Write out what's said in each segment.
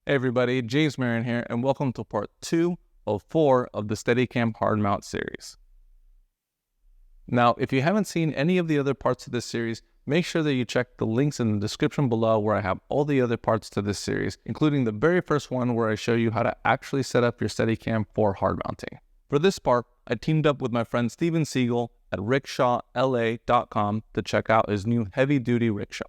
Hey everybody, James Marin here, and welcome to part 2 of 4 of the Steadicam Hardmount Series. Now, if you haven't seen any of the other parts of this series, make sure that you check the links in the description below where I have all the other parts to this series, including the very first one where I show you how to actually set up your Steadicam for hard mounting. For this part, I teamed up with my friend Steven Siegel at rickshawla.com to check out his new heavy-duty rickshaw.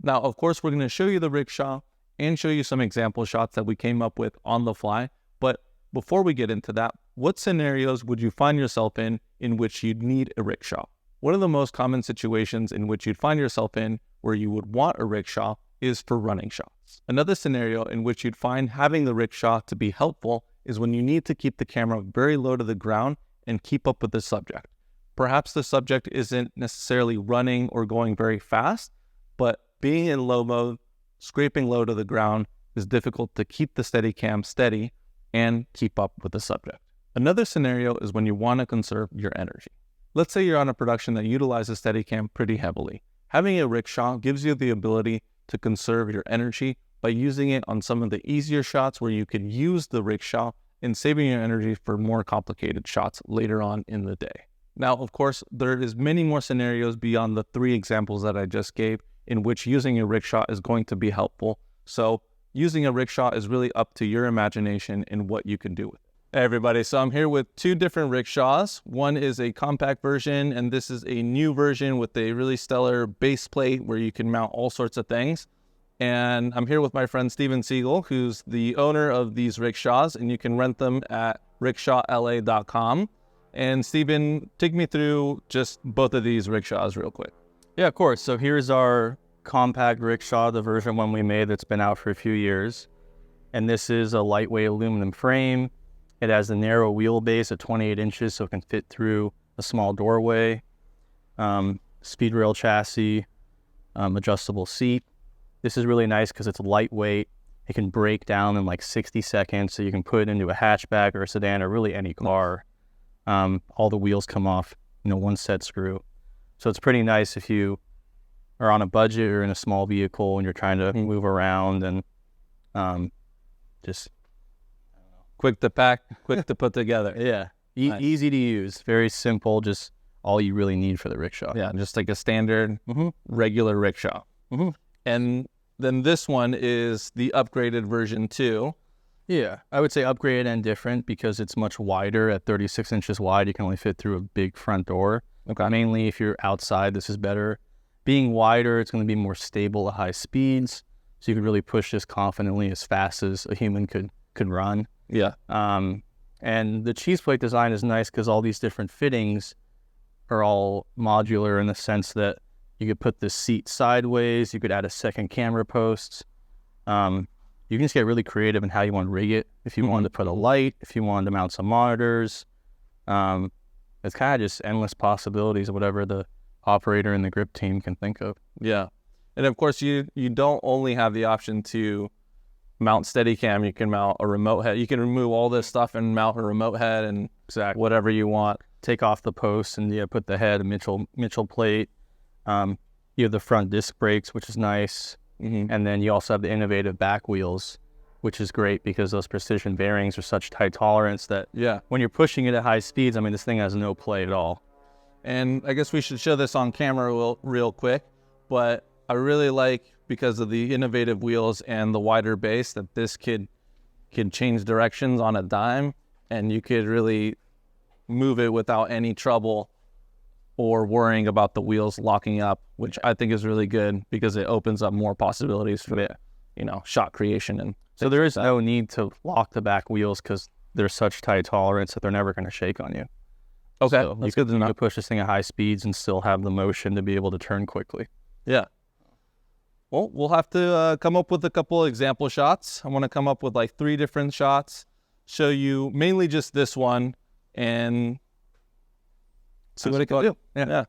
Now, of course, we're going to show you the rickshaw and show you some example shots that we came up with on the fly. But before we get into that, what scenarios would you find yourself in which you'd need a rickshaw? One of the most common situations in which you'd find yourself in where you would want a rickshaw is for running shots. Another scenario in which you'd find having the rickshaw to be helpful is when you need to keep the camera very low to the ground and keep up with the subject. Perhaps the subject isn't necessarily running or going very fast, but being in low mode, scraping low to the ground is difficult to keep the Steadicam steady and keep up with the subject. Another scenario is when you want to conserve your energy. Let's say you're on a production that utilizes Steadicam pretty heavily. Having a rickshaw gives you the ability to conserve your energy by using it on some of the easier shots where you can use the rickshaw and saving your energy for more complicated shots later on in the day. Now, of course, there is many more scenarios beyond the 3 examples that I just gave in which using a rickshaw is going to be helpful. So using a rickshaw is really up to your imagination and what you can do with it. Hey everybody, so I'm here with 2 different rickshaws. One is a compact version, and this is a new version with a really stellar base plate where you can mount all sorts of things. And I'm here with my friend Steven Siegel, who's the owner of these rickshaws, and you can rent them at rickshawla.com. And Steven, take me through just both of these rickshaws real quick. Yeah, of course. So here's our compact rickshaw, the version one we made that's been out for a few years. And this is a lightweight aluminum frame. It has a narrow wheelbase at 28 inches, so it can fit through a small doorway. Speed rail chassis, adjustable seat. This is really nice because it's lightweight. It can break down in like 60 seconds, so you can put it into a hatchback or a sedan or really any car. All the wheels come off, one set screw. So it's pretty nice if you are on a budget or in a small vehicle and you're trying to move around and just Quick to pack, quick to put together. Yeah, Nice. Easy to use, very simple, just all you really need for the rickshaw. Yeah, just like a standard regular rickshaw. And then this one is the upgraded version 2. Yeah, I would say upgraded and different because it's much wider. At 36 inches wide, you can only fit through a big front door. Okay. Mainly if you're outside, this is better. Being wider, it's going to be more stable at high speeds, so you can really push this confidently as fast as a human could run. Yeah. And the cheese plate design is nice because all these different fittings are all modular in the sense that you could put the seat sideways, you could add a second camera post. You can just get really creative in how you want to rig it. If you wanted to put a light, if you wanted to mount some monitors, it's kind of just endless possibilities of whatever the operator and the grip team can think of. Yeah. And of course, you don't only have the option to mount Steadicam, you can mount a remote head. You can remove all this stuff and mount a remote head and whatever you want. Take off the posts and put the head, a Mitchell plate. You have the front disc brakes, which is nice. And then you also have the innovative back wheels, which is great because those precision bearings are such tight tolerance that when you're pushing it at high speeds, this thing has no play at all. And I guess we should show this on camera real quick, but I really like, because of the innovative wheels and the wider base, that this can change directions on a dime, and you could really move it without any trouble or worrying about the wheels locking up, which I think is really good because it opens up more possibilities for the, shot creation. And so there is no need to lock the back wheels because they're such tight tolerance that they're never going to shake on you. Okay, so that's good to know. You could push this thing at high speeds and still have the motion to be able to turn quickly. Yeah. Well, we'll have to come up with a couple of example shots. I want to come up with like 3 different shots, show you mainly just this one, and see what it can do. Yeah.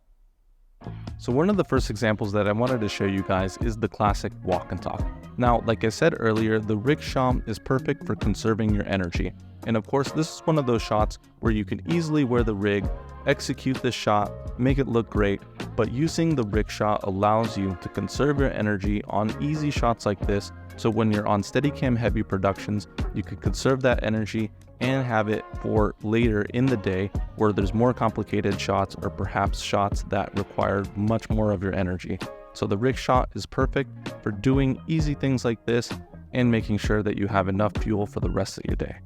So one of the first examples that I wanted to show you guys is the classic walk and talk. Now, like I said earlier, the Rickshaw is perfect for conserving your energy. And of course, this is one of those shots where you can easily wear the rig, execute this shot, make it look great, but using the Rickshaw allows you to conserve your energy on easy shots like this, so when you're on Steadicam heavy productions, you can conserve that energy and have it for later in the day where there's more complicated shots or perhaps shots that require much more of your energy. So the Rickshaw is perfect for doing easy things like this and making sure that you have enough fuel for the rest of your day.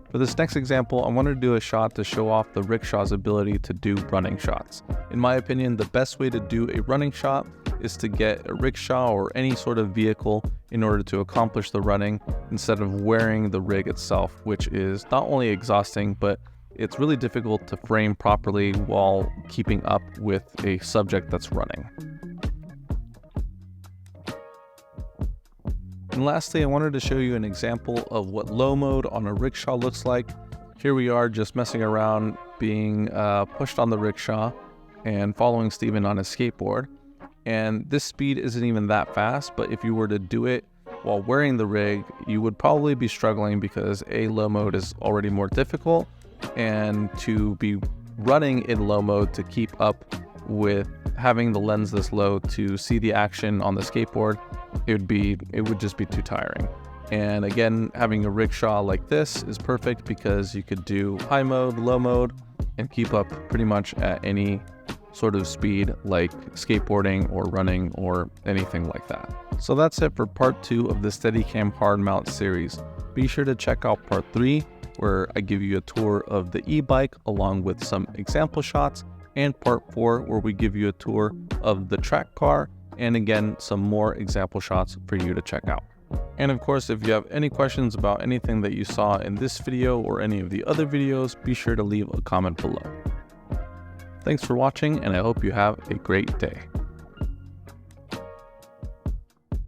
For this next example, I wanted to do a shot to show off the Rickshaw's ability to do running shots. In my opinion, the best way to do a running shot is to get a rickshaw or any sort of vehicle in order to accomplish the running instead of wearing the rig itself, which is not only exhausting, but it's really difficult to frame properly while keeping up with a subject that's running. And lastly, I wanted to show you an example of what low mode on a rickshaw looks like. Here we are just messing around being pushed on the rickshaw and following Steven on his skateboard. And this speed isn't even that fast, but if you were to do it while wearing the rig, you would probably be struggling because low mode is already more difficult, and to be running in low mode to keep up with having the lens this low to see the action on the skateboard, it would just be too tiring. And again, having a rickshaw like this is perfect because you could do high mode, low mode, and keep up pretty much at any sort of speed like skateboarding or running or anything like that. So that's it for part 2 of the Steadicam Hardmount series. Be sure to check out part 3 where I give you a tour of the e-bike along with some example shots, and part 4 where we give you a tour of the track car and again some more example shots for you to check out. And of course, if you have any questions about anything that you saw in this video or any of the other videos, be sure to leave a comment below. Thanks for watching, and I hope you have a great day.